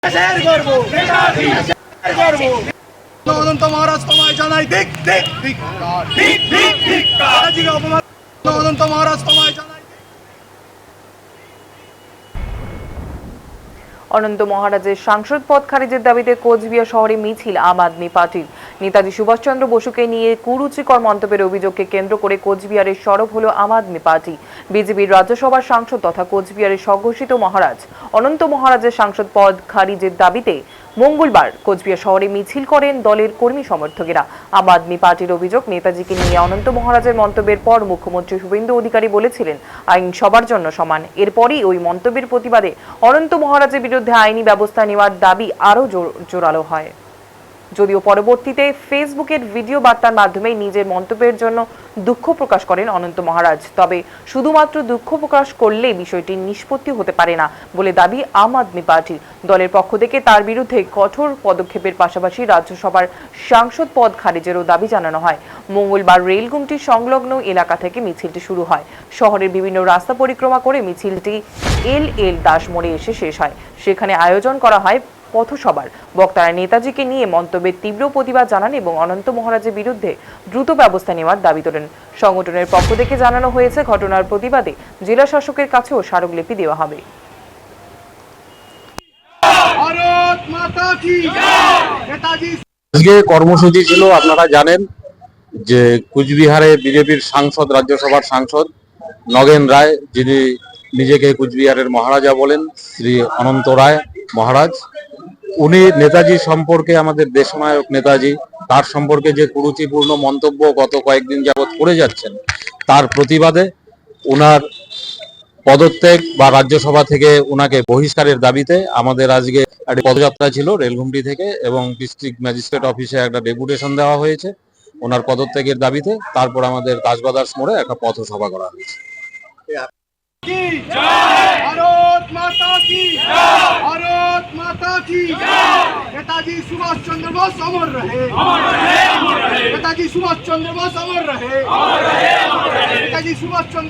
দেশের গর্ব দেশের গর্ব অনন্ত মহারাজ তোমায় জানাই দিক দিক দিক দিক দিক দিক নেতাজিকে অপমান অনন্ত মহারাজ তোমায় জানাই। অনন্ত মহারাজের সাংসদ পদ খারিজের দাবিতে কোচবিহার শহরে মিছিল আম আদমি পার্টির। নেতাজি সুভাষচন্দ্র বসুকে নিয়ে কুরুচিকর মন্তব্যের অভিযোগকে কেন্দ্র করে কোচবিহারের সরব হলো আম আদমি পার্টি। বিজেপির রাজ্যসভার সাংসদ তথা কোচবিহারের স্বঘোষিত মহারাজ অনন্ত মহারাজের সাংসদ পদ খারিজের দাবিতে মঙ্গলবার কোচবিহার শহরে মিছিল করেন দলের কর্মী সমর্থকেরা। আম আদমি পার্টির অভিযোগ, নেতাজিকে নিয়ে অনন্ত মহারাজের মন্তব্যের পর মুখ্যমন্ত্রী শুভেন্দু অধিকারী বলেছিলেন আইন সবার জন্য সমান। এরপরই ওই মন্তব্যের প্রতিবাদে অনন্ত মহারাজের বিরুদ্ধে আইনি ব্যবস্থা নেওয়ার দাবি আরও জোরালো হয়। যদিও পরবর্তীতে ফেসবুকের ভিডিও বার্তার মাধ্যমে নিজের মন্তব্যের জন্য দুঃখ প্রকাশ করেন অনন্ত মহারাজ, তবে শুধুমাত্র দুঃখ প্রকাশ করলে বিষয়টি নিষ্পত্তি হতে পারে না বলে দাবি আম আদমি পার্টির। দলের পক্ষ থেকে তার বিরুদ্ধে কঠোর পদক্ষেপের পাশাপাশি রাজ্যসভার সাংসদ পদ খারিজেরও দাবি জানানো হয়। মঙ্গলবার রেলগুমটির সংলগ্ন এলাকা থেকে মিছিলটি শুরু হয়। শহরের বিভিন্ন রাস্তা পরিক্রমা করে মিছিলটি এল দাস মোড়ে এসে শেষ হয়। সেখানে আয়োজন করা হয় পথসভার। বক্তারা নেতাজিকে নিয়ে মন্তব্যের তীব্র প্রতিবাদ জানান এবং অনন্ত মহারাজের বিরুদ্ধে দ্রুত ব্যবস্থা নেওয়ার দাবি তোলেন। সংগঠনের পক্ষ থেকে জানানো হয়েছে ঘটনার প্রতিবাদে জেলা শাসকের কাছেও স্মারকলিপি দেওয়া হবে। আজকে কর্মসূচি ছিল, আপনারা জানেন যে কুচবিহারে বিজেপির সাংসদ, রাজ্যসভার সাংসদ নগেন রায়, যিনি নিজেকে কুচবিহারের মহারাজা বলেন, শ্রী অনন্ত রায় মহারাজ, উনি নেতাজি সম্পর্কে, আমাদের দেশনায়ক নেতাজি, তার সম্পর্কে যে কুরুচিপূর্ণ মন্তব্য গত কয়েকদিন যাবৎ করে যাচ্ছেন, তার প্রতিবাদে ওনার পদত্যাগ বা রাজ্যসভা থেকে ওনাকে বহিষ্কারের দাবিতে আমাদের আজকে একটা পদযাত্রা ছিল রেলঘুমটি থেকে, এবং ডিস্ট্রিক্ট ম্যাজিস্ট্রেট অফিসে একটা ডেপুটেশন দেওয়া হয়েছে ওনার পদত্যাগের দাবিতে। তারপর আমাদের কাজবাজার মোড়ে একটা পথসভা করা হয়েছে। ভারত মাতা কি জয়, ভারত মাতা কি জয়। নেতাজি সুভাষ চন্দ্র বোস অমর রহে, অমর রহে, অমর রহে। নেতাজি সুভাষ চন্দ্র বোস অমর রহে, অমর রহে, অমর রহে। নেতাজি সুভাষ চন্দ্র